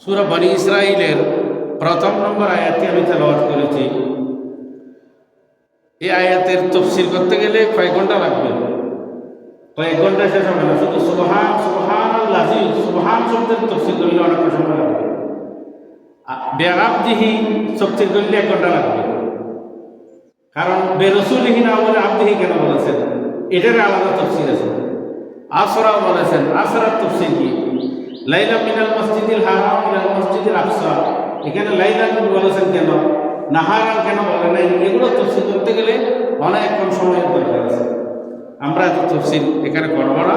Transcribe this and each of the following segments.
সূরা বনী ইসরাইলের প্রথম নম্বর আয়াতটি আমি তেলাওয়াত করেছি। এই আয়াতের তাফসীর করতে গেলে কয়েক ঘন্টা লাগবে, কয়েক ঘন্টা শেষ হবে না। শুধু সুবহান সুবহানাল্লাহি সুবহান শব্দের তাফসীর করলে অনেক সময় লাগবে, বেআবদিহি তাফসীর করলে 1 ঘন্টা লাগবে। কারণ বেরসুলিহি না বলে আবদিহি কেন বলেছেন, এটার আলাদা তাফসীর আছে। আসরা বলেছেন, আসরার তাফসীর কি? লাইলা মিনাল মসজিদিল হারাম ইলাল মসজিদিল আকসা, এখানে লাইলা বলেছেন কেন, নাহারান কেন বলে নাই, এগুলো তাফসীর করতে গেলে অনেকক্ষণ সময়ের দরকার আছে। আমরা এত তাফসীর এখানে করব না,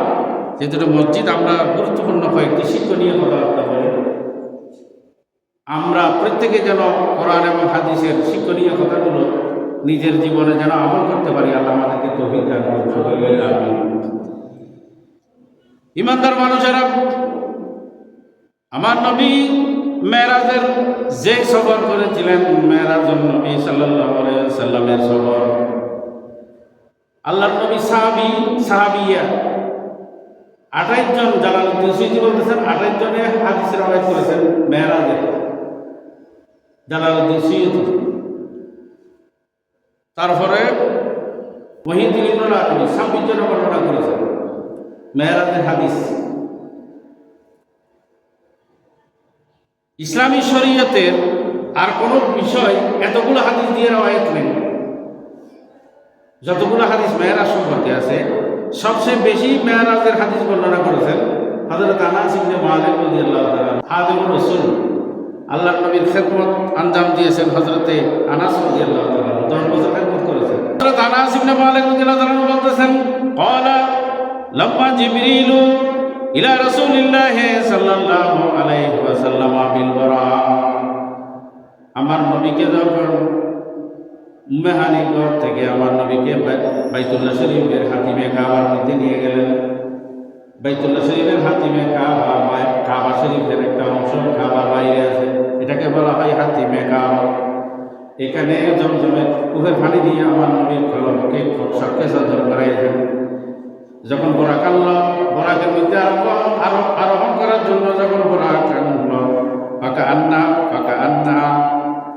যেহেতু মসজিদ। আমরা গুরুত্বপূর্ণ কয়েকটি শিক্ষণীয় কথাবার্তা বলি। আমরা প্রত্যেকে যেন কোরআন এবং হাদিসের শিক্ষণীয় কথাগুলো নিজের জীবনে যেন আমল করতে পারি। আল্লাহ আমাদেরকে তৌফিক দান করুন, আমিন। ইমানদার মানুষেরা, আমার নবী মেরাজের যে সফর করেছিলেন, মেরাজুন নবী সাল্লাল্লাহু আলাইহি ওয়াসাল্লামের সফর, আল্লাহর নবী সাহাবিয়া 28 জন, জালালউদ্দিন সুয়ুতী বলতেছেন 28 জনে হাদিসের রওয়ায়াত করেছেন মেরাজে, জালালউদ্দিন সুয়ুতী। তারপরে মুহিউদ্দিন ইবনুল আরবি 26 জনে বর্ণনা করেছেন মেরাজের হাদিস। ইসলামী শরীয়তের আর কোনো বিষয় এতগুলো হাদিস দিয়ে রওয়ায়াত নেই। যতগুলো হাদিস মেরাজ সম্পর্কে আছে, সবচেয়ে বেশি মেরাজের হাদিস বর্ণনা করেছেন হযরত আনাস ইবনে মালিক রাদিয়াল্লাহু তাআলা, খাদিমুর রাসূল। আল্লাহর নবীর খেদমত আঞ্জাম দিয়েছেন হযরতে আনাস রাদিয়াল্লাহু তাআলা, 10 বছর খেদমত করেছেন। হযরত আনাস ইবনে মালিক রাদিয়াল্লাহু তাআলা বলতেছেন, ক্বালা লাম্মা জিবরিলু ইলা রাসূলিল্লাহি সাল্লাল্লাহু আলাইহি ওয়াসাল্লাম বিল বরা, আমার নবীকে যখন উম্মে ঘর থেকে আমার নবীকে বাইতুল্লাহ শরীফের হাতিমে কাবার মধ্যে নিয়ে গেলেন। বাইতুল্লাহ শরীফের হাতিমে কাবা শরীফের একটা অংশ কাবার বাইরে আছে, এটাকে বলা হয় হাতিমে কাবা। এখানে জমজমের কূপের পানি দিয়ে আমার নবীর কলমকে সবকে সদর করাইছেন। যখন বোরাক আনল, বোরাকের মধ্যে আরোহণ করার জন্য যখন বোরাক আনল, ফাঁকা আন্না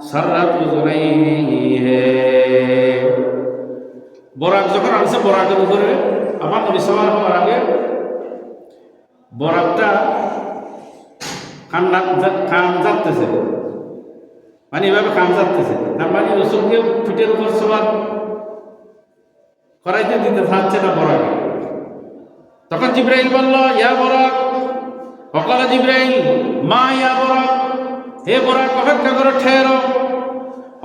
সাররাত উযুনাইহি, বোরাক যখন আনছে, বোরাকের উপরে আমার নবী সওয়ার হওয়ার আগে বোরাকটা কান যাচ্ছে, মানে এভাবে কান যাচ্ছে। তার মানে রসুলকে পিঠের উপর সওয়ার করাইতে দিতে থাকছে না বোরাকে। তখন জিবরাইল বলল, ইয়া বোরাক, ওয়াকালা জিবরাইল মা ইয়া বোরাক, হে বোরাক অপেক্ষা করো, ঠেরো।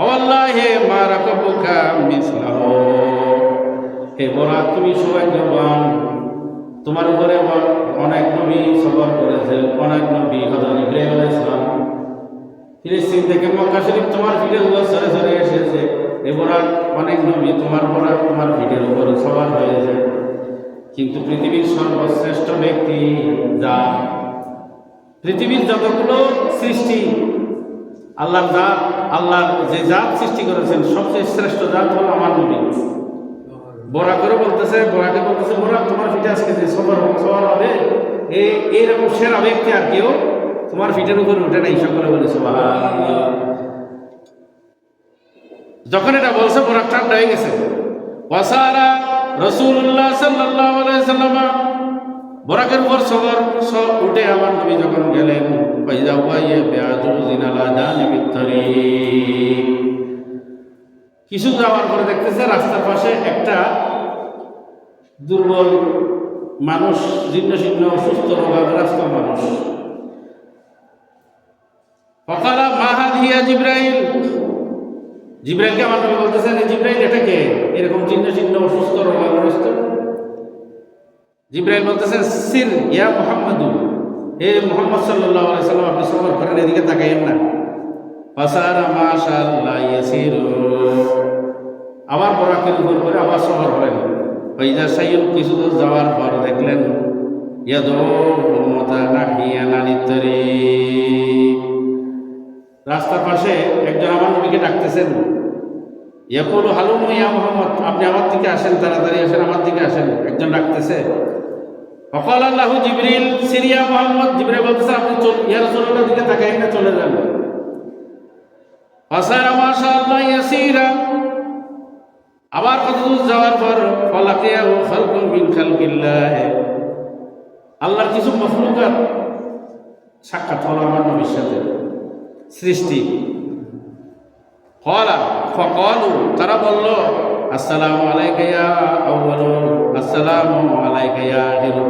ওয়াল্লাহি মা রাকাবুকা মিসলাহু, হে বোরাক তুমি সৌভাগ্যবান, তোমার উপরে অনেক নবী সফর করেছে, অনেক নবী। হযরত ইব্রাহিম আলাইহিস সালাম ফিলিস্তিন থেকে মক্কা শরীফ তোমার পিঠের উপর সরে সরে এসেছে। হে বোরাক, অনেক নবী তোমার বোরাক তোমার পিঠের উপর সওয়ার হয়েছে, কিন্তু পৃথিবীর সর্বশ্রেষ্ঠ ব্যক্তি যা, পৃথিবীর যতগুলো সৃষ্টি আল্লাহর যে জাত সৃষ্টি করেছেন, সবচেয়ে শ্রেষ্ঠ জাত হলো আমার নবী। বোরাকে বলতেছে, বোরাক তোমার পিঠে আজকে যে সফর হবে, এইরকম সেরা ব্যক্তি আর কেউ তোমার পিঠের উপরে উঠে নাই। সকলে বলে সুবহানাল্লাহ। যখন এটা বলছে, বোরাক ঠান্ডা হয়ে গেছে। ওয়াসারা রাসূলুল্লাহ সাল্লাল্লাহু আলাইহি ওয়াসাল্লাম, বোরাকের উপর সব উঠে আমার নবী যখন গেলেন, ফাইজা ওয়াইয়া বিআজুজিন আলা জানিবিত তারিক, কিছু যাওয়ার পরে দেখতেছে রাস্তার পাশে একটা দুর্বল মানুষ, জীর্ণ অসুস্থ রোগাগ্রস্ত মানুষ। ফাকালা মা হাযিহি জিবরাইল, জিবরাইলকে আমার নবী বলতেছেন, জিবরাইল এটা কে, এরকম জীর্ণ অসুস্থ রোগাগ্রস্ত? জিবরাইল বলতেছেন, সির ইয়া মুহাম্মাদু, হে মুহাম্মদ সাল্লাল্লাহু আলাইহি সাল্লাম, আপনি সফর করেন, এদিকে তাকাইয়েন না। ফাসারা মাশাআল্লাহ ইয়াসিরু, আবার বোরাকের উপর করে আবার সফর করেন। ফাইজা সাইয়ুন, কিছু দূর যাওয়ার পর দেখলেন, ইয়াদু মুতানাহিয়ান আনিত তারিক, রাস্তার পাশে একজন আমার নবীকে ডাকতেছেন। ইয়াকুলু হালুম ইয়া মুহাম্মদ, আপনি আমার দিকে আসেন, তাড়াতাড়ি আসেন, আমার দিকে আসেন, একজন ডাকতেছে। ফকাল আল্লাহু জিবরিল সিরিয়া মুহাম্মদ, জিবরিল বলতেছে আপনি ইয়া রাসূলুল্লাহর দিকে তাকাই না, চলে যান। ফাসারা মাশাআল্লাহ ইয়াসীরা, আবার কতদূর যাওয়ার পর ফালাকিয়াহু খালকুন মিন খালকিল্লাহ, আল্লাহর কিছু মখলুকাত সাক্ষাৎ হলো আমার নবীর সাথে, সৃষ্টি। ফাকালু, তারা বলল আসসালামু আলাইকা ইয়া আউয়ালু, আসসালামু আলাইকা ইয়া আখিরু,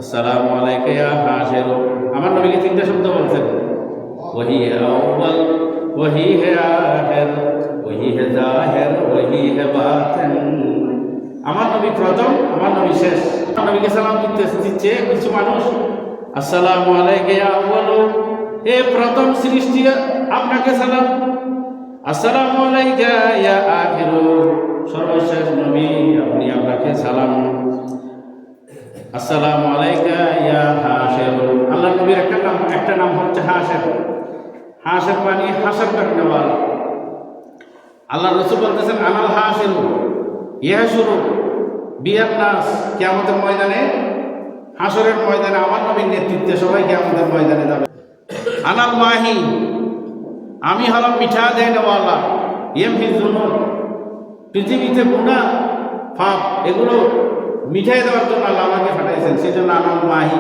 আসসালামু আলাইকা ইয়া হাশিরু। আমার নবীকে তিনটা শব্দ বলছেন, ওয়াহি আউয়াল, ওয়াহি হে আখির, ওয়াহি হে জাহির, ওয়াহি হে বাতিন। আমার নবী প্রথম, আমার নবী শেষ। আমার নবীকে সালাম দিচ্ছে কিছু মানুষ, আসসালামু আলাইকা ইয়া আউয়ালু, হে প্রথম সৃষ্টি আপনাকে সালাম। আসসালামু আলাইকা ইয়া আখিরু, সর্বশেষ নবী আপনি আপনাকে সালাম। আসসালামু আলাইকা ইয়া হাশিরু, আল্লাহ নবীর একটা নাম হচ্ছে হাশির। হাশির মানে হাশর করনেওয়ালা। আল্লাহ রাসূল বলতেছেন আনাল হাশিরু ইয়াহশুরু বিয়ান নাস, কিয়ামতের ময়দানে, হাশরের ময়দানে আমার নবীর নেতৃত্বে সবাই কিয়ামতের ময়দানে যাবে। আনাল মাহি, আমি হলাম মিঠা দেনওয়ালা, ইয়ামহি যুনুব, পৃথিবীতে গুনাহ পাপ এগুলো মিঠাই দেওয়ার জন্য আল্লাহ আমাকে পাঠাইছেন, সেজন্য আনাল মাহি,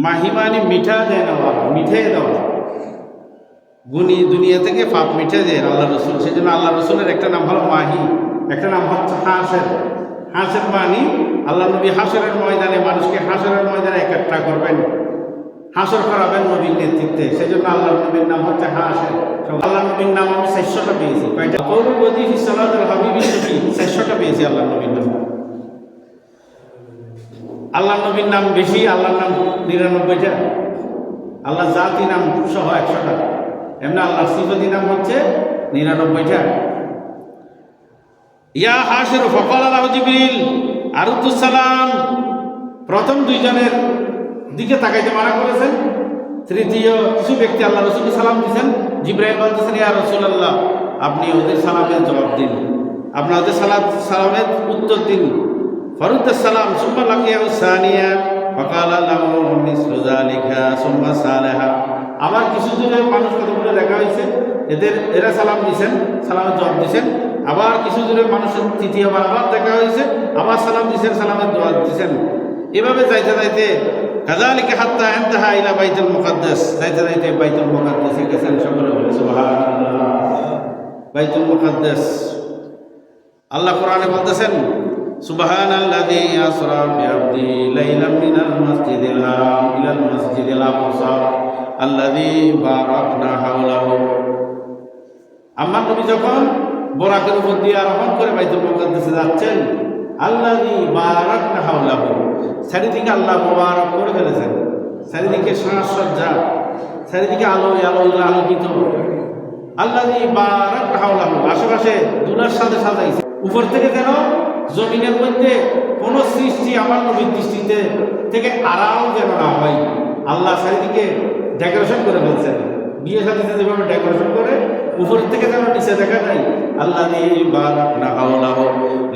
মাহি মানে মিঠা দেনওয়ালা, মিঠাই দেওয়া, গুনি দুনিয়া থেকে পাপ মিঠে দেন আল্লাহ রসুল। সেই জন্য আল্লাহ রসুলের একটা নাম হলো মাহি, একটা নাম হচ্ছে হাসের। হাসের মানি আল্লাহ নবী হাসরের ময়দানে মানুষকে হাসরের ময়দানে একটা করবেন, হাসর করাবেন নবীর নেতৃত্বে, সেই জন্য আল্লাহ নবীর নাম হচ্ছে হাসের। আল্লাহ নবীর নাম আমি 400টা পেয়েছি। কয়টা? কৌরবতী সালাতুল হাবিবি 400টা পেয়েছি আল্লাহ নবীর নাম। আল্লাহ নবীর নাম বেশি, আল্লাহর নাম 99টা, আল্লাহ জাতি নাম সহ 100টা, এমনি আল্লাহ সিফাতি নাম হচ্ছে 99টা। ইয়া হাশির ফাকাল লাহু জিবরিল আরুদ্দুস সালাম, প্রথম দুইজনের দিকে তাকাইতে মানা করেছেন। তৃতীয় কিছু ব্যক্তি আল্লাহ রাসূলকে সালাম দিয়েছেন, জিবরাইল বলতেছেন ইয়া রাসূলুল্লাহ আপনি ওদের সালামের জবাব দিন, আপনার ওদের সালামের উত্তর দিন। ফারুদ্দাস সালাম সুম্মা লাকিয়াহু সানিয়া ফাকাল লাহু মিসলু যালিকা সুম্মা সালাহা, আবার কিছু দূরে মানুষ কতগুলো দেখা হয়েছে, এরা সালাম দিয়েছেন, সালামের জবাব দিয়েছেন। আবার কিছু দূরে মানুষের তৃতীয়বার আবার দেখা হয়েছে, আবার সালাম দিয়েছেন, সালামের জবাব দিয়েছেন। এভাবে যাইতে যাইতে কাযালিকা হাত্তা ইনতাহা ইলা বাইতুল মুকাদ্দাস, যাইতে যাইতে বাইতুল মুকাদ্দাসে গেছেন। সকলে বলে সুবহানাল্লাহ। বাইতুল মুকাদ্দাস, আল্লাহ কোরআনে বলতেছেন সুবহানাল্লাযী আসরা বিআবদি লাইলাম মিনাল মাসজিদিল হারাম ইলাল মাসজিদিল আকসা আল্লাযী বারাকনা হাওলাহু। আমার নবী যখন বোরাকের উপর দিয়ে আরোহণ করে বাইতুল মুকাদ্দাসে যাচ্ছেন, আল্লাযী বারাকনা হাওলাহু, চারিদিকে আল্লাহ মুবারক করে ফেলেছেন, চারিদিকে সাজসজ্জা, চারিদিকে আলোয় আলোকিত। আল্লাযী বারাকনা হাওলাহু, আশেপাশে দুলার সাথে সাজাইছে। উপর থেকে যেন জমিনের মধ্যে কোন সৃষ্টি আমার নবীর দৃষ্টিতে থেকে আড়াল যেন না হয়, আল্লাহ চারিদিকে ডেকোরেশন করে ফেলছেন। বিয়ে সাথে যেভাবে ডেকোরেশন করে উপর থেকে যেন নিচে দেখা যায়। আল্লাযী বারাকনা হাওলাহু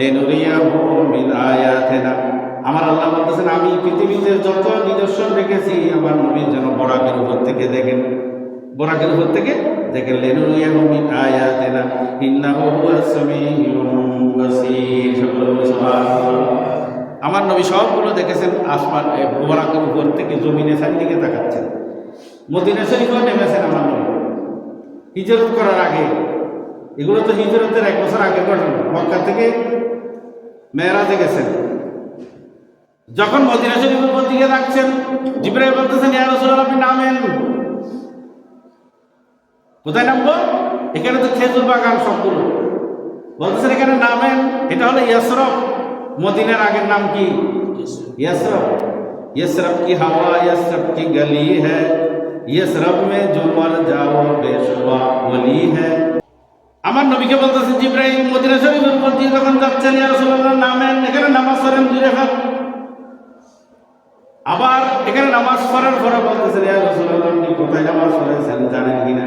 লিনুরিয়াহু মিন আয়াতিনা, আমার আল্লাহ বলতেছেন আমি পৃথিবীতে যত নিদর্শন রেখেছি আমার নবী যেন বরাকের উপর থেকে দেখেন, বরাকের উপর থেকে দেখেন। লিনুরিয়াহু মিন আয়াতিনা ইন্নাহু হুয়াস সামিউল বাসীর। সুবহানাল্লাহ। আমার নবী সবগুলো দেখেছেন, আসমান বরাকের উপর থেকে জমিনে চারিদিকে তাকাচ্ছেন। মদিনা শরীফেও নেমেছেন আমার নবী হিজরত করার আগে। এগুলো তো হিজরতের 1 বছর আগে ঘটনা। মক্কা থেকে মেরাজে গেছেন, যখন মদিনা শরীফের উপর দিকে রাখছেন, জিবরাইল বলতেছেন ইয়া রাসূলুল্লাহ আপনি নামেন। কোথায় নামবো? এখানে তো খেজুর বাগান সবগুলো। বলতেছেন এখানে নামেন, এটা হলো ইয়াসরব। মদিনার আগের নাম কি? ইয়াসরব। ইয়াসরব কি হাওয়া, ইয়াসরব কি গলি হ্যায়, ইয়াসরব মে জো মর যাও বেশুবা ওলি হ্যায়। আমার নবীকে বলতেছেন জিবরাইল মদিনা শরীফের উপর দিয়ে যখন যাচ্ছেন, ইয়া রাসূলুল্লাহ নামেন, এখানে নামাজ পড়েন 2 রাকাত। আবার এখানে নামাজ পড়ার পরে বলতেছেন ইয়া রাসূলুল্লাহ আপনি কোথায় নামাজ পড়েছেন জানেন কিনা?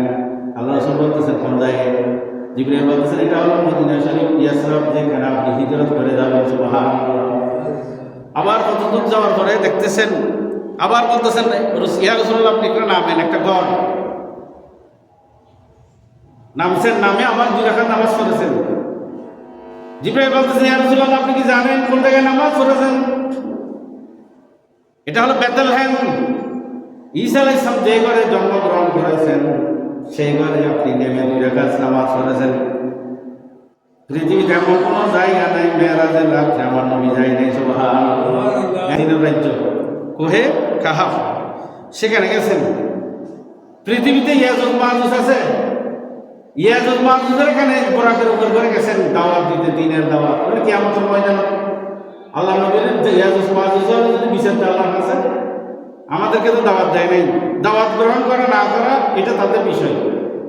আল্লাহ রাসূল বলতেছেন কোন জায়গায়? জিবরাইল বলতেছেন এটা হলো মদিনা শরীফ, ইয়াসরব, যেখানে আপনি হিজরত করে যাবেন। সুবহানাল্লাহ। আবার কত দূর যাওয়ার পরে দেখতেছেন, আবার বলতেছেন ইয়া রাসূলুল্লাহ আপনি একটা নামেন, একটা ঘর নামছেন, নামে আবার 2 রাকাত নামাজ পড়েছেন। জিবরাইল বলতেছেন ইয়া রাসূলুল্লাহ আপনি কি জানেন কোন জায়গায় নামাজ পড়েছেন? এটা হলো বেথলেহেম। ঈসা আলাইহিস সালাম যে ঘরে জন্মগ্রহণ করেছেন সেই ঘরে আপনি নেমে 2 রাকাত নামাজ পড়েছেন। পৃথিবীতে এমন কোনো জায়গা নাই মেরাজের রাত্রে আমার নবী যায় নাই। সুবহানাল্লাহ। মদিনার রাজ্য কোহে কাহাফ, সেখানে গেছেন। পৃথিবীতে ইয়াজুজ মাজুজ আছে, ইয়াজুজ মাজুজের এখানে বোরাকের উপর করে গেছেন দাওয়াত দিতে, দিনের দাওয়াত। মানে কিয়ামতের ময়দানে আল্লাহ নবীর ইয়াজুজ মাজুজের যদি বিচার দেয় আল্লাহর কাছে, আমাদেরকে তো দাওয়াত দেয় নাই। দাওয়াত গ্রহণ করা না করা এটা তাদের বিষয়,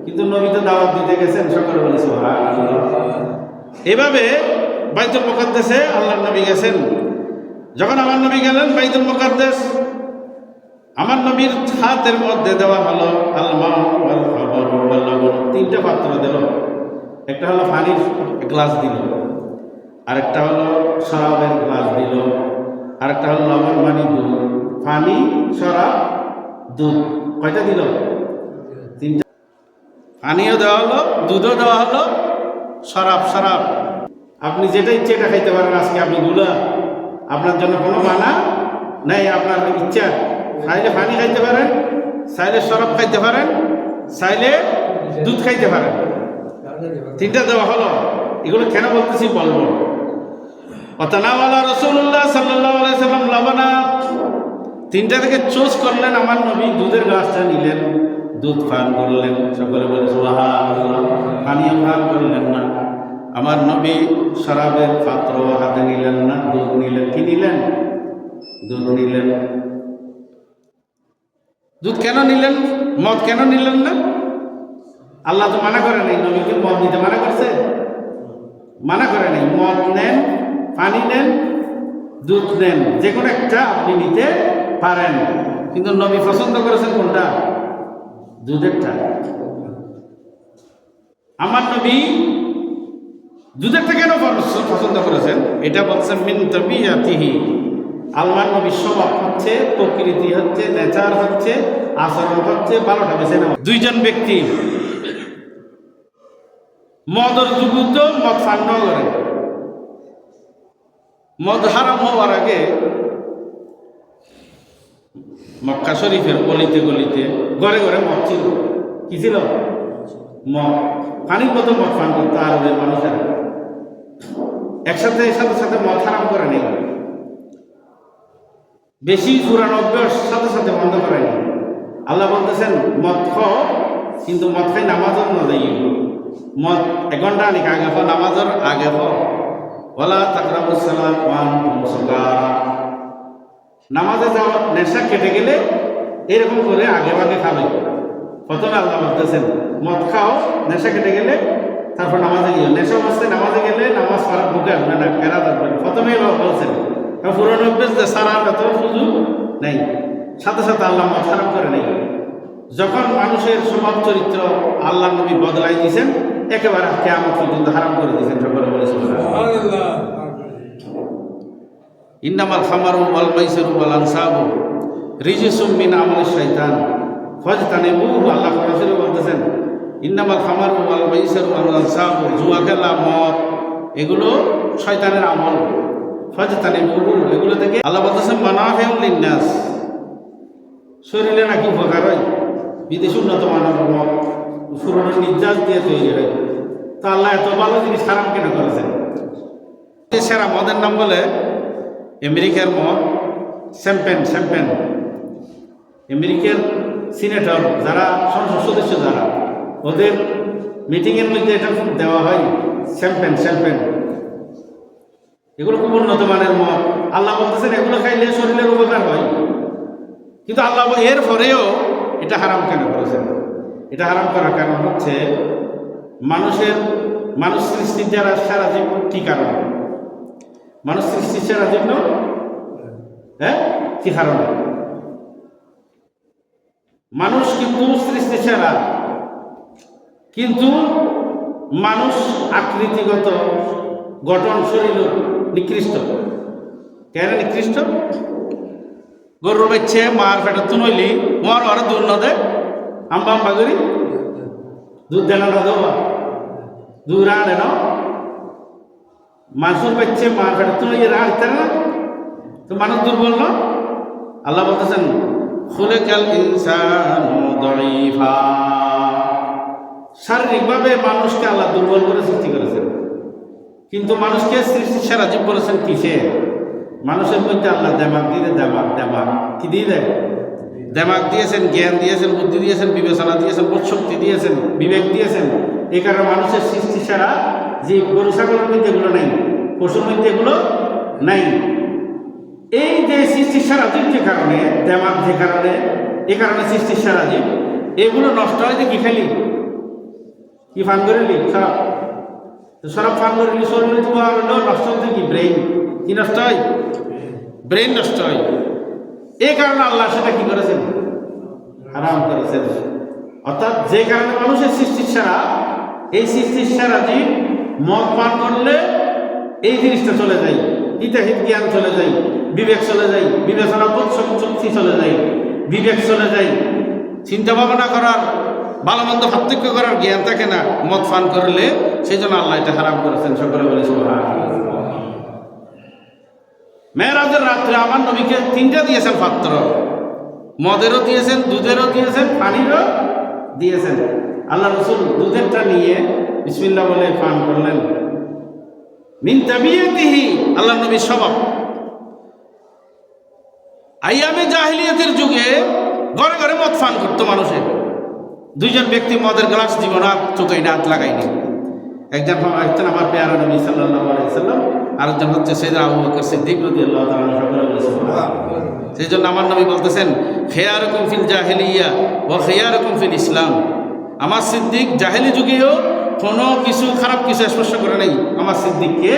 কিন্তু নবী তো দাওয়াত দিতে গেছেন। সকলে বলে সুবহানাল্লাহ। এভাবে বাইতুল মুকাদ্দাসে আল্লাহর নবী গেছেন। যখন আমার নবী গেলেন বাইতুল মুকাদ্দাস, আমার নবীর হাতের মধ্যে দেওয়া হলো আল-মা ওয়াল খাবার ওয়াল লবণ, 3টা পাত্র দিল। একটা হলো পানির গ্লাস দিল, আরেকটা হলো শরাবের গ্লাস দিল, আরেকটা হলো লবণ মানে দুধ। পানি, শরাব, দুধ, কয়টা দিল? 3টা। পানিও দেওয়া হলো, দুধও দেওয়া হলো, শরাব। আপনি যেটা ইচ্ছে এটা খাইতে পারেন। আজকে আপনি দুলা, আপনার জন্য কোনো মানা নাই। আপনার ইচ্ছা, চাইলে পানি খাইতে পারেন, চাইলে শরাব খাইতে পারেন, চাইলে দুধ খাইতে পারেন। 3টা দেওয়া হলো। এগুলো কেন বলতেছি বলবো। অতনাওয়ালা রাসূলুল্লাহ সাল্লাল্লাহু আলাইহি সাল্লাম লবনা, 3টা থেকে চুজ করলেন। আমার নবী দুধের গ্লাসটা নিলেন, দুধ পান করলেন। সকলে বলে সুবহানাল্লাহ। পানিও পান করলেন না। আমার নবী শরাবের পাত্র হাতে নিলেন না, দুধ নিলেন। কি নিলেন? দুধ নিলেন। দুধ কেন নিলেন? মদ কেন নিলেন না? আল্লাহ তো মানা করে নাই। নবীকে মদ নিতে মানা করছে? মানা করে নাই। মদ নেন, পানি নেন, দুধ নেন, যে কোনো একটা আপনি নিতে পারেন, কিন্তু নবী পছন্দ করেছেন কোনটা? দুধেরটা। আমার নবী দুধেরটা কেন পছন্দ করেছেন? এটা বলছেন মিন তাবিয়াতিহি, আল্লাহর নবীর স্বভাব হচ্ছে, প্রকৃতি হচ্ছে, নেচার হচ্ছে, আচরণ হচ্ছে। 12টা বেছে নেওয়া। 2জন ব্যক্তি মদের যুবুদ্ধ, মদ পান করে। মদ হারাম হওয়ার আগে মক্কা শরীফের গলিতে গলিতে ঘরে ঘরে মদ ছিল। কি ছিল? মদ। পানির মতো মদ পান করতো আরবের মানুষেরা। একসাথে সাথে মদ হারাম করে নেই, বেশি পুরানো অভ্যাস সাথে সাথে বন্ধ করেনি। আল্লাহ বলতেছেন মদ খাও, কিন্তু মদ খাই নামাজের না যাই। মদ 1 ঘন্টা অনেক আগে হো, নামাজের আগে হো। ওয়ালা তাকরাবুস সালাত ওয়া আনতুম সুকারা, নামাজে যাওয়া নেশা কেটে গেলে এরকম করে আগে ভাগে খাবে। প্রথমে আল্লাহ বলতেছেন মদ খাও, নেশা কেটে গেলে তারপর নামাজে গিয়ে। নেশা অবস্থায় নামাজে গেলে নামাজ পড়ার বুকে আসবে না, কেরাত আসবে না। প্রথমেই বলছেন পুরনো অভ্যেস যে সারার এত সুযোগ নেই। সাথে সাথে আল্লাহ মদ হারাম করে নেই। যখন মানুষের স্বভাব চরিত্র আল্লাহ নবী বদলাই দিয়েছেন, একেবারে কিয়ামত পর্যন্ত হারাম করে দিয়েছেন। সকলে বলে সুবহানাল্লাহ। ইন্নামাল খামারু ওয়াল মাইসিরু ওয়াল আনসাবু রিজসুম মিন আমালিশ শাইতান ফাজতানিবুহু। আল্লাহ রাসূল বলতেছেন ইন্নামাল খামারু ওয়াল মাইসিরু ওয়াল আনসাবু, জুয়া খেলা, মদ, এগুলো শয়তানের আমল। ফাজতানিবুহু, এগুলো থেকে আল্লাহ বলতেছেন মানাফিউল লিন্নাস, শরীরে নাকি উপকার হয়। বিদেশি উন্নত মানের মদ পুরনো নির্যাস দিয়ে তৈরি হয়। তা আল্লাহ এত ভালো জিনিস হারাম কেন করেছেন? সেরা মদের নাম বলে আমেরিকার মদ শ্যাম্পেন। আমেরিকার সিনেটর যারা, সংসদ সদস্য যারা, ওদের মিটিংয়ের মধ্যে এটা দেওয়া হয় শ্যাম্পেন। এগুলো খুব উন্নত মানের মদ। আল্লাহ বলতেছেন এগুলো খাইলে শরীরের উপকার হয়, কিন্তু আল্লাহ এর পরেও এটা হারাম কেন করেছেন? এটা হারাম করার কারণ হচ্ছে মানুষ সৃষ্টির যারা সারা জীব। কি কারণ? মানুষ সৃষ্টির সারা জন্য কি কারণে? মানুষ কিন্তু সৃষ্টি ছাড়া, কিন্তু মানুষ আকৃতিগত গঠন শরীর নিকৃষ্ট। কেন নিকৃষ্ট? গরুর বাচ্চে মার ফেটার তো নইলি মার ওরা দুধ ন দে আম্বা আম্বা করি দুধ দেনা না দেওয়া দুধ রাঁধে না মানুষের বাচ্চে মার ফেটার তো নইলে রাঁধতে না তো মানুষ দুর্বল না? আল্লাহ বলতেছেন খুলিকাল ইনসানু দাঈফা, শারীরিকভাবে মানুষকে আল্লাহ দুর্বল করে সৃষ্টি করেছেন, কিন্তু মানুষকে সৃষ্টি সারা জীব বলেছেন কিসে? মানুষের মধ্যে আল্লাহ দেমাগ দিয়ে দেমাগ কি দিয়ে দেয়? দেমাগ দিয়েছেন, জ্ঞান দিয়েছেন, বুদ্ধি দিয়েছেন, বিবেচনা দিয়েছেন, বোধশক্তি দিয়েছেন, বিবেক দিয়েছেন। এই কারণে মানুষের সৃষ্টি সারা যে গরু ছাগলের মধ্যে এগুলো নেই, পশুর মধ্যে এগুলো নাই। এই যে সৃষ্টির সারা জীব যে কারণে দেমাগ যে কারণে এ কারণে সৃষ্টির সারা জীব এগুলো নষ্ট হয় যে কি খালি কি ফান করিলি সব ফান করিলি শরীরে নষ্ট হচ্ছে কি ব্রেইন কি নষ্ট হয়? ব্রেইন নষ্ট হয়। এই কারণে আল্লাহ সেটা কি করেছেন? হারাম করেছেন। অর্থাৎ যে কারণে মানুষের সৃষ্টির সারা এই সৃষ্টির সারা জীব মদ পান করলে এই জিনিসটা চলে যায়, হিতাহিত জ্ঞান চলে যায়, বিবেক চলে যায়, বিবেচনা বোধ শক্তি চলে যায়, বিবেক চলে যায়, চিন্তা ভাবনা করার ভালো মন্দ পার্থক্য করার জ্ঞান থাকে না মদ পান করলে। সেই জন্য আল্লাহ এটা হারাম করেছেন। সকলে বলে সুবহানাল্লাহ। মেরাজের রাত্রে আমার নবীকে তিনটা দিয়েছেন পাত্র, মদেরও দিয়েছেন, দুধেরও দিয়েছেন, পানিরও দিয়েছেন। আল্লাহ রাসূল দুধেরটা নিয়ে বিসমিল্লাহ বলে পান করলেন। মিন তাবিয়াতিহি, আল্লাহ নবীর স্বভাব। আইয়ামে জাহিলিয়াতের যুগে ঘরে ঘরে মদ পান করতো মানুষে। দুইজন ব্যক্তি মদের গ্লাস জীবন হাত চোখে হাত লাগায়নি। একজন আমার পেয়ারা নবী সাল্লাল্লাহু আলাইহি সাল্লাম, আরেকজন হচ্ছে সাইয়েদনা আবু বকর সিদ্দিক রাদিয়াল্লাহু তাআলা আনহু। সেই জন্য আমার নবী বলতেছেন খিয়ারুকুম ফিল জাহিলিয়া ওয়া খিয়ারুকুম ফিল ইসলাম। আমার সিদ্দিক জাহেলি যুগেও কোনো কিছু খারাপ কিছু স্পর্শ করে নাই। আমার সিদ্দিককে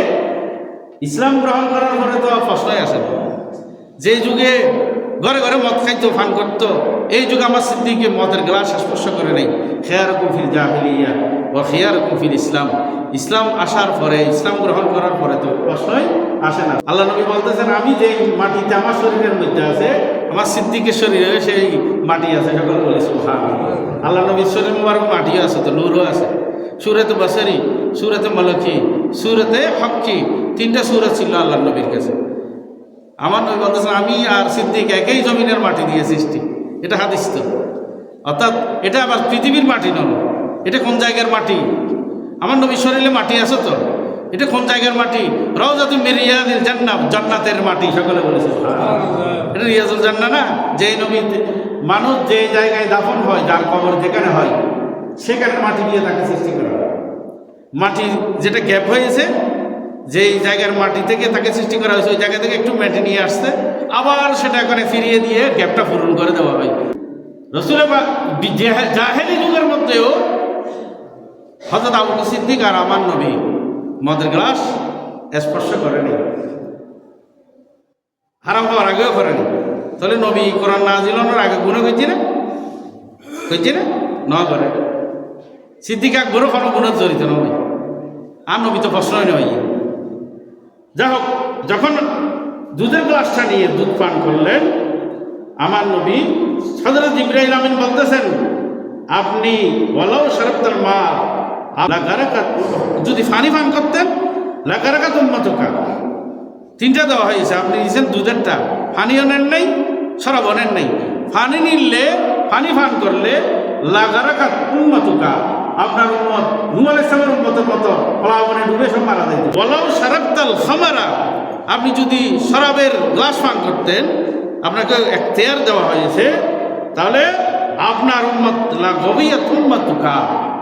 ইসলাম গ্রহণ করার পরে তো প্রশ্নই আসে। যে যুগে ঘরে ঘরে মদ খাইতো, পান করতো, এই যুগে আমার সিদ্দিককে মদের গ্লাস স্পর্শ করে নাই। খিয়ারুকুম ফিল জাহিলিয়া ওয়া খিয়ারুকুম ফিল ইসলাম। ইসলাম আসার পরে, ইসলাম গ্রহণ করার পরে তো প্রশ্নই আসে না। আল্লাহ নবী বলতেছেন আমি যে মাটিতে আমার শরীরের মধ্যে আছে, আমার সিদ্দিকের শরীরে সেই মাটি আছে। সকল বলে সুবহানাল্লাহ। আল্লাহ নবীর শরীর মুবারক মাটিও আছে, তো নূরও আছে। সূরাতে বাসারি, সূরাতে মালাকি, সূরাতে হক্কি, তিনটা সূরা ছিল আল্লাহ নবীর কাছে। আমার নবী বলতেছেন আমি আর সিদ্দিক একই জমিনের মাটি দিয়ে সৃষ্টি। এটা হাদিস তো। অর্থাৎ এটা আবার পৃথিবীর মাটি নয়, এটা কোন জায়গার মাটি? আমার নবীর শরীরে মাটি আছে তো, এটা কোন জায়গার মাটি? রাউযাতুম মিন রিয়াদিল জান্নাহ, জান্নাতের মাটি। সকলে বলেছে এটা রিয়াজুল জান্নাহ না? যেই নবী মানুষ যে জায়গায় দাফন হয়, যার কবর যেখানে হয়, সেখানে মাটি দিয়ে তাকে সৃষ্টি করা হয়। মাটি যেটা গ্যাপ হয়েছে, যেই জায়গার মাটি থেকে তাকে সৃষ্টি করা হয়েছে, ওই জায়গা থেকে একটু মেটে নিয়ে আসছে, আবার সেটা এখানে ফিরিয়ে দিয়ে গ্যাপটা পূরণ করে দেওয়া হয়। রাসূলের জাহেলি যুগের মধ্যেও হযরত আবু বকর সিদ্দিক আর আমার নবী মদের গ্লাস স্পর্শ করেনি, হারাম হওয়ার আগেও করেনি। তাহলে নবী কোরআন নাজিল হওয়ার আগে গুনাহ করছে না? করছে না? না করে। সিদ্দিক আকবরও কোনো গুনাহ জড়িত নয়, আর নবী তো প্রশ্নই নয়। যাই হোক, যখন দুধের গ্লাসটা নিয়ে দুধ পান করলেন, আমার নবী হযরত জিবরাইল আমিন বলতেছেন আপনি ওয়ালাউ শারাবতাল মা লাগারাকাত, যদি পানি পান করতেন লাগারাকাত উম্মাতুকা। তিনটা দেওয়া হয়েছে, আপনি দিয়েছেন দুধেরটা, পানিও নেন নাই, শরাবও নেন নাই। পানি নিলে, পানি পান করলে লাগারাকাত উম্মাতুকা, আপনার উম্মত নূহ আলাইহিস সালামের উম্মতের মতো প্লাবনে ডুবে সব মারা যাইত। ওয়ালাউ শারাবতাল খামারা, আপনি যদি শরাবের গ্লাস পান করতেন, আপনাকে এখতিয়ার দেওয়া হয়েছে, তাহলে আপনার উম্মত লাগাবিয়াত উম্মাতুকা,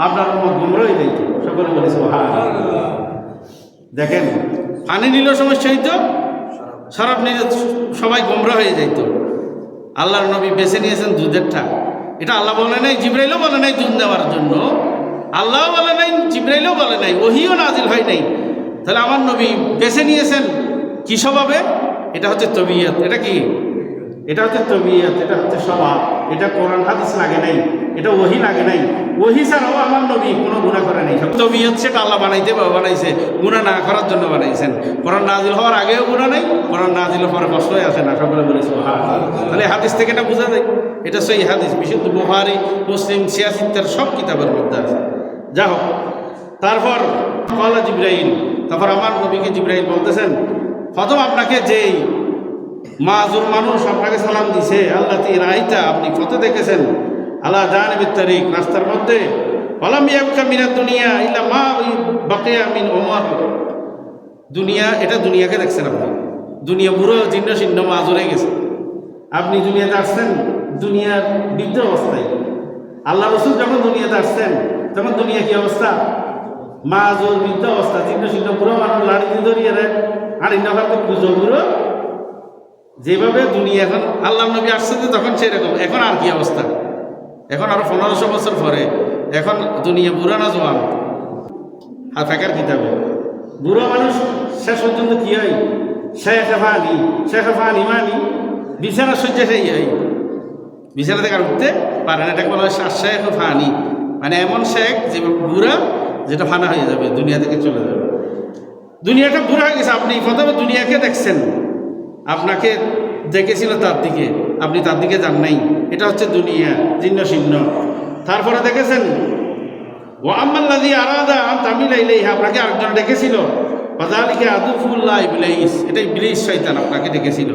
আপনার উম্মত গুমরাহ হয়ে যাইত। সকলে বলে সুবহানাল্লাহ। দেখেন, পানি নিলেও সমস্যা হইত, শরাব নিলে সবাই গুমরাহ হয়ে যাইত। আল্লাহর নবী বেছে নিয়েছেন দুধেরটা। এটা আল্লাহ বলে নাই, জিবরাইলও বলে নাই দুধ নেওয়ার জন্য, আল্লাহ বলে নাই, জিবরাইলও বলে নাই, ওহীও নাজিল হয় নাই। তাহলে আমার নবী বেছে নিয়েছেন কি স্বভাবে? এটা হচ্ছে তবিয়ত। এটা কি? এটা হচ্ছে তবিয়ত, এটা হচ্ছে স্বভাব। এটা কোরআন হাদিস লাগে নাই, এটা ওহি লাগে নাই। ওহি ছাড়াও আমার নবী কোনো গুনাহ করে নাই। নবী হচ্ছে আল্লাহ বানাইছে গুনাহ না করার জন্য বানাইছেন। কোরআন নাজিল হওয়ার আগেও গুনাহ নাই, কোরআন নাজিল হওয়ার কষ্টই আসে না। সকলে বলে সুবহানাল্লাহ। তাহলে হাদিস থেকে এটা বোঝা যায়, এটা সহি হাদিস, বিশুদ্ধ বুখারী, মুসলিম, সিয়াসিত্তার সব কিতাবের মধ্যে আছে। যা হোক, তারপর ক্বালা জিবরাইল, তারপর আমার নবীকে জিবরাইল বলতেছেন, প্রথম আপনাকে যেই মাজুর মানুষ আপনাকে সালাম দিছে, আল্লাতি রাইতা, আপনি কত দেখেছেন, আলা জানিবিত তারিক, রাস্তার মধ্যে, ফালাম ইয়াবকা মিনাদ দুনিয়া ইল্লা মা বাকিয়া মিন উমর, দুনিয়া, এটা দুনিয়াকে দেখছেন আপনি, দুনিয়া পুরো জীর্ণ শীর্ণ মাজুর হয়ে গেছে। আপনি দুনিয়াতে আসছেন দুনিয়ার বৃদ্ধ অবস্থায়। আল্লাহ রসুল যখন দুনিয়াতে আসছেন তখন দুনিয়া কি অবস্থা? মাজুর বৃদ্ধ অবস্থা, জীর্ণ শীর্ণ পুরো মানুষ লাড়ি ধরিয়ে দেয়, আর ইন্নাফার পুজো পুরো যেভাবে দুনিয়া এখন আল্লাহ নবী আসছে তখন সেরকম। এখন আর কি অবস্থা? এখন আরো 1500 বছর পরে এখন দুনিয়া বুড়া না জোয়ান? আর ফেকার কিতাবে বুড়ো মানুষ শেষ পর্যন্ত কি হয়? শেখে ফানি মানি বিছানা সজ্জা সেই হয়, বিছানা থেকে আর উঠতে পারে না। এটা বলা হয় শেখ ফানি, মানে এমন শেখ যে বুড়া, যেটা ফানা হয়ে যাবে, দুনিয়া থেকে চলে যাবে। দুনিয়াটা বুড়া হয়ে গেছে। আপনি প্রথমে দুনিয়াকে দেখছেন, আপনাকে দেখেছিল তার দিকে, আপনি তার দিকে যান নাই, এটা হচ্ছে দুনিয়া জীর্ণ শীর্ণ। তারপরে দেখেছেন ও আম্মাল্লাযী আরাদা আন তামিলা ইলাইহা, আপনাকে আরেকজন ডেকেছিল, ফাযালিকা আদুফুল্লাহ ইবলিস, এটা ইবলিস শয়তান আপনাকে ডেকেছিল।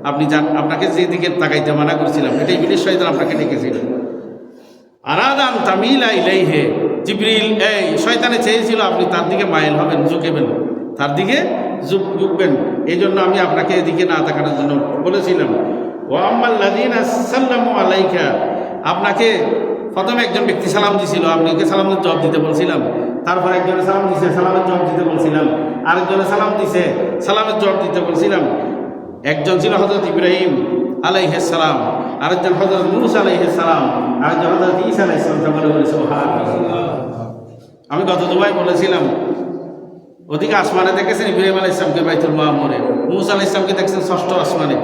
আপনি যান, আপনাকে যেদিকে তাকাইতে মানা করছিলাম, এটা ইবলিস শয়তান আপনাকে ডেকেছিল। আরাদা আন তামিলা ইলাইহি, জিবরিল এই শয়তানে চেয়েছিল আপনি তার দিকে মাইল হবেন, ঝুঁকেবেন, তার দিকে ঝুঁকবেন, এই জন্য আমি আপনাকে এদিকে না তাকানোর জন্য বলেছিলাম। ও আম্মাল্লাযীনা সাল্লামু আলাইকা, আপনাকে প্রথমে একজন ব্যক্তি সালাম দিছিল, আপনাকে সালামের জবাব দিতে বলছিলাম। তারপর একজনে সালাম দিছে, সালামের জবাব দিতে বলছিলাম। আরেকজনে সালাম দিছে, সালামের জবাব দিতে বলছিলাম। একজন ছিল হযরত ইব্রাহিম আলাইহিস সালাম, আরেকজন হযরত মূসা আলাইহিস সালাম, আরেকজন হযরত ঈসা আলাইহিস সালাম। সকলে বলে সুবহানাল্লাহ। আমি গত দুবাই বলেছিলাম, ওদিকে আসমানে দেখেছেন ইব্রাহিম আলাইহিস সালামকে বাইতুল মামুরে, মূসা আলাইহিস সালামকে দেখছেন ষষ্ঠ আসমানে,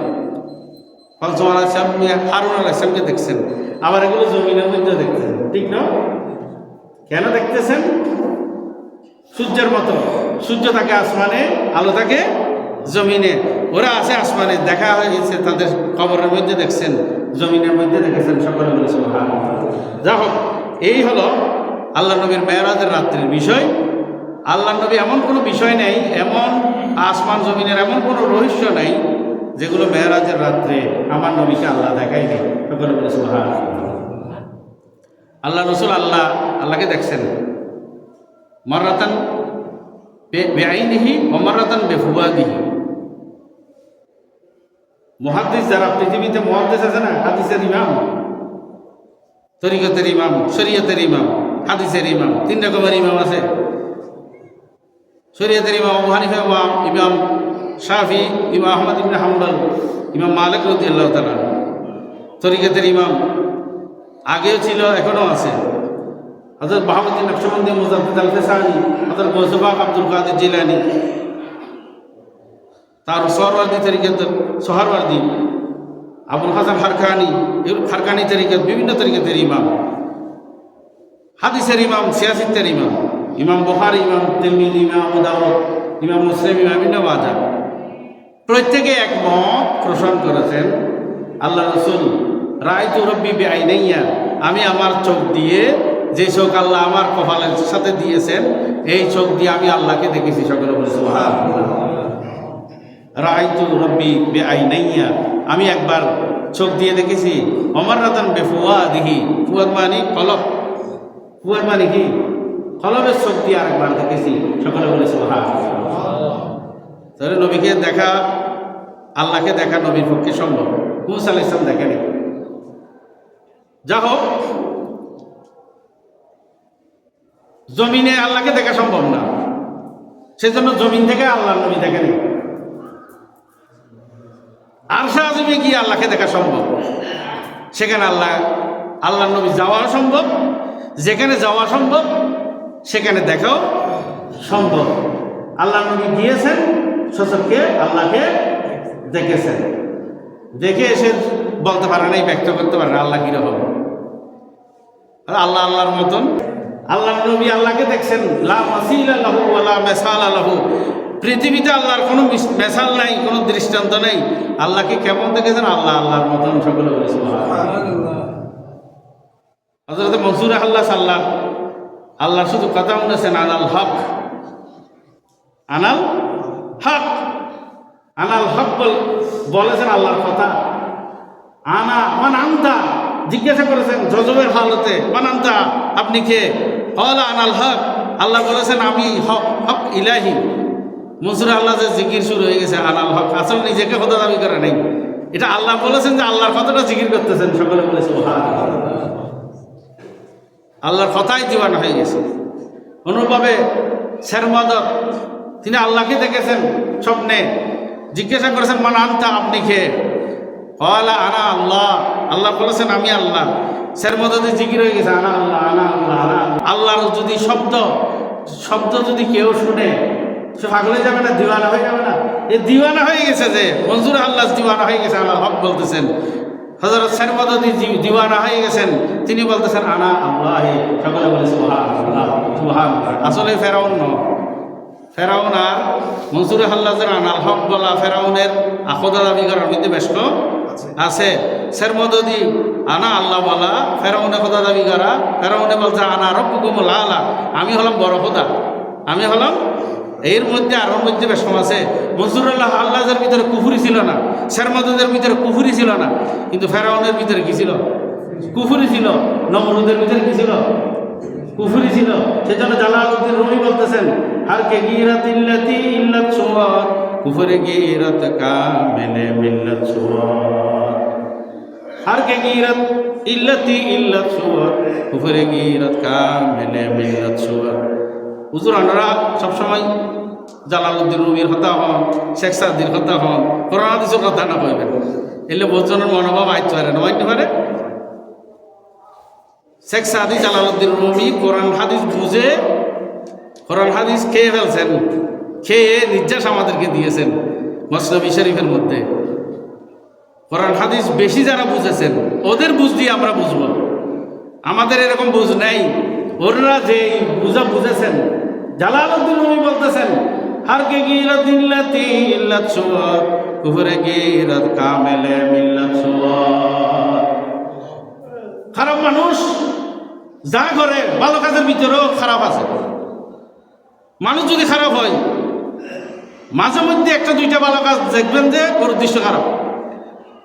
পঞ্চম আলাইহিস সালাম হারুন আলাইহিস সালামকে দেখছেন। আবার এগুলো জমিনের মধ্যে দেখতেছেন, ঠিক না? কেন দেখতেছেন? সূর্যের মতো, সূর্য থাকে আসমানে, আলো থাকে জমিনে, ওরা আছে আসমানে, দেখা হয়ে গেছে তাদের কবরের মধ্যে দেখছেন, জমিনের মধ্যে দেখেছেন। সকলে বলে সুবহানাল্লাহ। যা হোক, এই হলো আল্লাহ নবীর মেরাজের রাত্রির বিষয়। আল্লাহ নবী এমন কোনো বিষয় নেই, এমন আসমান জমিনের এমন কোনো রহস্য নেই যেগুলো মেরাজের রাত্রে আমার নবীকে আল্লাহ দেখাই নেই। সকলে বলে সুবহানাল্লাহ। আল্লাহ রসুল আল্লাহকে দেখছেন, মাররাতান বেআইনিহি ওয়া মাররাতান বিফুয়াদিহি। মুহাদ্দিস যারা পৃথিবীতে মুহাদ্দিস আছে না, হাদিসের ইমাম, তরিকতের ইমাম, শরীয়তের ইমাম, হাদিসের ইমাম, 3 রকমের ইমাম আছে। শরীয়তের ইমাম আবু হানিফা, ইমাম শাফি, ইমাম আহমদ ইবনে হাম্বল, ইমাম মালিক রাদিয়াল্লাহু তাআলা। তরিকতের ইমাম আগেও ছিল, এখনও আছে। হযরত বাহাউদ্দিন নকশবন্দি, মুজাদ্দিদ আল ফিসানি, হযরত গৌসুল পাক আব্দুল কাদের জিলানী, তার সোহরাওয়ার্দী তরিকত, সোহরাওয়ার্দী, আবুল হাসান হারকানি তরিকত, বিভিন্ন তরিকতের ইমাম, হাদিসের ইমাম, সিয়াসিত্তের ইমাম, ইমাম বুখারী, ইমাম তিরমিজি, ইমাম আবু দাউদ, ইমাম মুসলিম, ইমাম ইবনে মাজাহ, প্রত্যেকে একমত পোষণ করেছেন আল্লাহ রাসূল রাআইতু রাব্বি বিআইনাইয়া, আমি আমার চোখ দিয়ে, যে চোখ আল্লাহ আমার কপালের সাথে দিয়েছেন, এই চোখ দিয়ে আমি আল্লাহকে দেখেছি। সকলে বলে সুবহানাল্লাহ। রাআইতু রাব্বি বিআইনাইয়া, আমি একবার চোখ দিয়ে দেখেছি। ওমাররাতান বিফুয়াদিহি, ফুয়াদ মানে কলব, ফুয়াদ মানে কি? কলবের চোখ দিয়ে আরেকবার দেখেছি। সকলে বলে সুবহানাল্লাহ। তাহলে নবীকে দেখা, আল্লাহকে দেখা নবীর পক্ষে সম্ভব, মূসা আলাইহিস সালাম দেখেনি। যা হোক, জমিনে আল্লাহকে দেখা সম্ভব না, সেজন্য জমিন থেকে আল্লাহ নবী দেখেনি। আরশে আজিমে গিয়ে আল্লাহকে দেখা সম্ভব, সেখানে আল্লাহ নবী যাওয়া সম্ভব, যেখানে যাওয়া সম্ভব সেখানে দেখাও সম্ভব। আল্লাহ নবী গিয়েছেন, সচক্ষে আল্লাহকে দেখেছেন, দেখে এসে বলতে পারে নাই, ব্যক্ত করতে পারে না আল্লাহ কিরকম। আল্লাহ আল্লাহর মতন। আল্লাহ নবী আল্লাহকে দেখছেন, লা মাসিলা লাহু ওয়ালা মিসালা লাহু, পৃথিবীতে আল্লাহর কোনো মেসাল নাই, কোনো দৃষ্টান্ত নেই। আল্লাহকে কেমন দেখেছেন? আল্লাহ আল্লাহর মতন। সকলে বলে সুবহানাল্লাহ। হযরত মনসুর আল্লাহ সাল্লাহ আল্লাহ শুধু কথা শুনেছেন, আনাল হক, আনাল হক, আনাল হক বলেছেন আল্লাহর কথা। আনা মান আনতা, জিজ্ঞাসা করেছেন জজবের হালতে, মান আনতা, আপনি কে? ক্বালা আনাল হক, আল্লাহ বলেছেন আমি হক, হক ইলাহি। মনসুর আল্লাহ যে জিকির শুরু হয়ে গেছে আনাল হক, আসলে নিজেকে খোদা দাবি করে নেই, এটা আল্লাহ বলেছেন যে আল্লাহর কথাটা জিকির করতেছেন। সকলে বলে সুবহানাল্লাহ। আল্লাহর কথাই দিওয়ানা হয়ে গেছে। অনুভাবে শেরমাদত, তিনি আল্লাহকে দেখেছেন স্বপ্নে, জিজ্ঞাসা করেছেন মান আনতা, আপনি কে? ক্বালা আনা আল্লাহ, আল্লাহ বলেছেন আমি আল্লাহ। শেরমাদতে জিকির হয়ে গেছে আনা আল্লাহ, আনা আল্লাহ, আনা আল্লাহ। আল্লাহর যদি শব্দ যদি কেউ শুনে সে পাগল হয়ে যাবে না, দিওয়ানা হয়ে যাবে না? এই দিওয়ানা হয়ে গেছে, যে মনসুর আল্লাহ দিওয়ানা হয়ে গেছে, আল্লাহ হক বলতেছেন। হযরত শেরমাদতি দিওয়ানা হয়ে গেছেন, তিনি বলতেছেন আনা আল্লাহ। সকলে বলে সুবহানাল্লাহ, সুবহানাল্লাহ। আসলে ফেরাউন নয়, ফেরাউন আর মনসুর আল্লাহের আনাল হক বলা ফেরাউনের আখদা দাবি করার মধ্যে ব্যস্ত আছে। শেরমাদতি আনা আল্লাহ বলা, ফেরাউনে খোদা দাবি করা। ফেরাউনে বলছে আনা রব্বুকুমুল আলা, আমি হলাম বড় খোদা, আমি হলাম। এর মধ্যে আরও মধ্যে বেশম আছে। মনসুর আল্লাহের ভিতরে কুফুরি ছিল না, শেরমাদতের ভিতরে কুফুরি ছিল না, কিন্তু ফেরাউনের ভিতরে কি ছিল? কুফুরি ছিল। নমরুদের ভিতরে কি ছিল? কুফুরি ছিল। সেজন্য জালালউদ্দিন রুমি বলতেছেন, হার কে গিরাত ইল্লাতি ইল্লাত সুওয়াত, কুফরে গিরাত কামিলে মিল্লাত সুওয়াত। হার কে গিরাত ইল্লাতি ইল্লাত সুওয়াত, কুফরে গিরাত কামিলে মিল্লাত সুওয়াত। হুজুর আনারা সবসময় জালালউদ্দিন রুমির কথা হন, শেখ সাদির কথা হন, কোরআন হাদিসের কথা না কইবেন, এলে বহুজনের মনোভাব আইতে পারে না, আইতে পারে। শেখ সাদি জালালউদ্দিন রুমি কোরআন হাদিস বুঝে, কোরআন হাদিস খেয়ে ফেলছেন, খেয়ে নির্যাস আমাদেরকে দিয়েছেন মসনবী শরীফের মধ্যে। কোরআন হাদিস বেশি যারা বুঝেছেন ওদের বুঝ দিয়ে আমরা বুঝবো, আমাদের এরকম বুঝ নেই। ওরা যে বুঝা বুঝেছেন, জালালউদ্দিন রুমি বলতেছেন হার কে গিরাত ইল্লাতি ইল্লাত সুওয়াত, কুফরে গিরাত কামিলে মিল্লাত সুওয়াত। খারাপ মানুষ যা করে ভালো কাজের ভিতরেও খারাপ আছে। মানুষ যদি খারাপ হয়, মাঝে মধ্যে একটা দুইটা ভালো কাজ দেখবেন যে ওর উদ্দেশ্য খারাপ।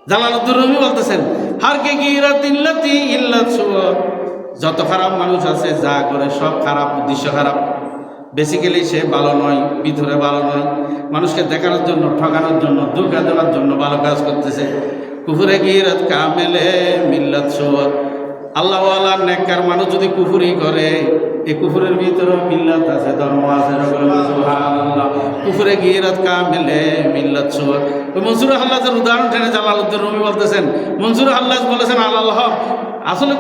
জালালউদ্দিন রুমি বলতেছেন হার কে গিরাত ইল্লাতি ইল্লাত সুওয়াত, যত খারাপ মানুষ আছে যা করে সব খারাপ, উদ্দেশ্য খারাপ। বেসিক্যালি সে ভালো নয়, ভিতরে ভালো নয়, মানুষকে দেখানোর জন্য, ঠকানোর জন্য, ধোঁকা দেওয়ার জন্য ভালো কাজ করতেছে। কুফরে গিরাত কামিলে মিল্লাত সুওয়াত। আল্লাহ ওয়ালা নেককার মানুষ যদি কুফরি করে, এই কুফরের ভিতরেও মিল্লাত আছে, ধর্ম আছে। সুবহানাল্লাহ। কুফরে গিরাত কামিলে মিল্লাত সুওয়াত। মনসুর আল্লাহের উদাহরণ টেনে জালালউদ্দিন রুমি বলতেছেন, মনসুর আল্লাহ বলেছেন আল্লাহ হক, আসলে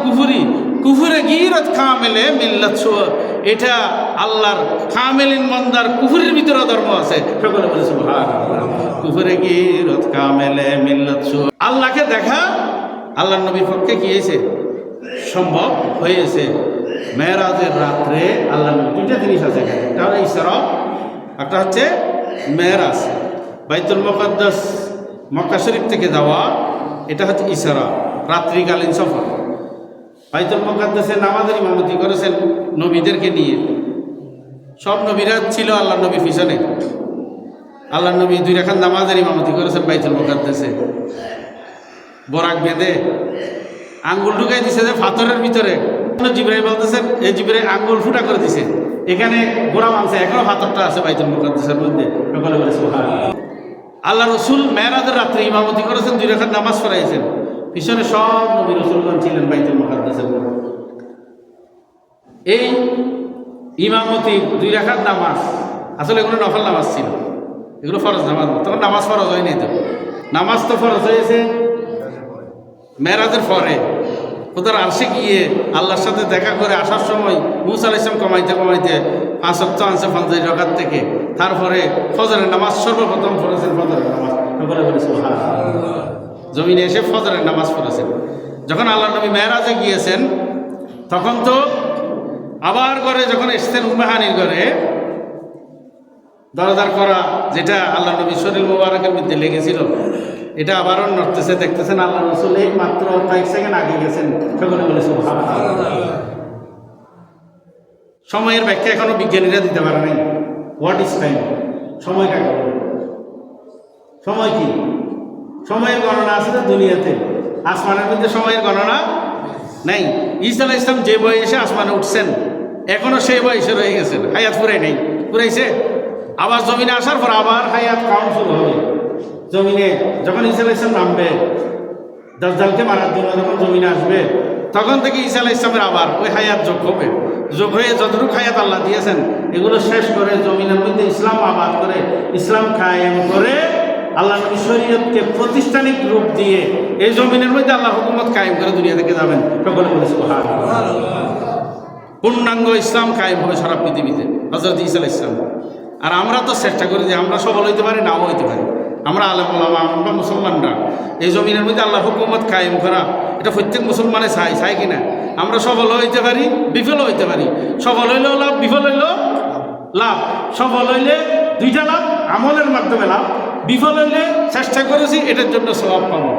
কুফরে গিরাত কামিলে মিল্লাত সুওয়াত, এটা আল্লাহর কামিলিন মন্দার কুফরের ভিতরে ধর্ম আছে। সকলে বলে সুবহানাল্লাহ। কুফরে গিরাত কামিলে মিল্লাত সুওয়াত। আল্লাহকে দেখা আল্লাহর নবীর পক্ষে কি হয়েছে? সম্ভব হয়েছে। মেরাজের রাত্রে আল্লাহ নবী দুইটা জিনিস আছে, একটা হলো ইসরা, একটা হচ্ছে মেরাজ। বাইতুল মুকাদ্দাস মক্কা শরীফ থেকে যাওয়া, এটা হচ্ছে ইসরা, রাত্রিকালীন সফর। বাইতুল মুকাদ্দাসে নামাজের ইমামতি করেছেন নবীদেরকে নিয়ে। সব নবীরা ছিল আল্লাহ নবী পিছনে। আল্লাহ নবী 2 রাকাত নামাজের ইমামতি করেছেন বাইতুল মুকাদ্দাসে। বরাক বেঁধে আঙ্গুল ঢুকাই দিছে যে পাথরের ভিতরে। জিবরাইল বলতেছেন, এই জিবরাইল আঙ্গুল ফুটা করে দিছে, এখানে গোড়া মানছে, এখনো পাথরটা আছে বাইতুল মুকাদ্দাসের মধ্যে। সকলে বলে সুবহানাল্লাহ। আল্লাহ রসুল মেরাজের রাত্রে ইমামতি করেছেন, 2 রাকাত নামাজ পড়াইছেন, পিছনে সব নবী রসুলগণ ছিলেন বাইতুল মুকাদ্দাসের মধ্যে। এই ইমামতি 2 রাকাত নামাজ আসলে এগুলো নফল নামাজ ছিল, এগুলো ফরজ নামাজ। তখন নামাজ ফরজ হয়নি, তো নামাজ তো ফরজ হয়েছে মেরাজের পরে। খোদার আরশে গিয়ে আল্লাহর সাথে দেখা করে আসার সময় মুসা আলাইহিস সালাম কমাইতে 5 ওয়াক্ত আনছে 50 রাকাত থেকে। তারপরে ফজরের নামাজ সর্বপ্রথম পড়েছেন, ফজরের নামাজ। সকলে বলে সুবহানাল্লাহ। জমিনে এসে ফজরের নামাজ পড়েছেন। যখন আল্লাহ নবী মেরাজে গিয়েছেন তখন তো আবার ঘরে যখন এসছেন উম্মে হানির ঘরে, দরজার করা যেটা আল্লাহ নবী শরীর মোবারকের মধ্যে লেগেছিল এটা আবারও নড়তেছে, দেখতেছেন আল্লাহ রসুল এই মাত্র কয়েক সেকেন্ড আগে গেছেন। সকলে বলে সুবহানাল্লাহ। সময়ের ব্যাখ্যা এখনো বিজ্ঞানীরা দিতে পারে নাই। What is time? সময় কাকে বলে? সময় কি? সময়ের গণনা আছে তো দুনিয়াতে, আসমানের মধ্যে সময়ের গণনা নেই। ঈসা আলাইহিস সালাম যে বয়সে আসমানে উঠছেন এখনো সেই বয়সে রয়ে গেছেন, হায়াত পুরাই নেই। পুরাইছে আবার জমিনে আসার পর আবার হায়াত কাউন্ট শুরু হবে। জমিনে যখন ঈসা আলাইহিস সালাম নামবে, দাজ্জালকে মারার জন্য যখন জমিনে আসবে, তখন থেকে ঈসা আলাইহিস সালামের আবার ওই হায়াত যোগ হবে। যোগ হয়ে যতটুকু হায়াত আল্লাহ দিয়েছেন এগুলো শেষ করে জমিনের মধ্যে ইসলাম আবাদ করে, ইসলাম কায়েম করে, আল্লাহ নবী শরীয়তকে প্রাতিষ্ঠানিক রূপ দিয়ে এই জমিনের মধ্যে আল্লাহ হুকুমত কায়েম করে দুনিয়া থেকে যাবেন। সকলে বলে সুবহানাল্লাহ। পূর্ণাঙ্গ ইসলাম কায়েম হবে সারা পৃথিবীতে হযরত ঈসা আলাইহিস সালাম। আর আমরা তো চেষ্টা করি যে আমরা সফল হইতে পারি, নাও হইতে পারি। আমরা আলেম ওলামা, আমরা মুসলমানরা এই জমিনের মধ্যে আল্লাহ হুকুমত কায়েম করা এটা প্রত্যেক মুসলমানে চাই কিনা? আমরা সফল হইতে পারি, বিফল হইতে পারি। সফল হইলেও লাভ, বিফল হইলেও লাভ। সফল হইলে দুইটা লাভ, আমলের মাধ্যমে লাভ। বিফল হইলে চেষ্টা করেছি এটার জন্য সওয়াব পাবো।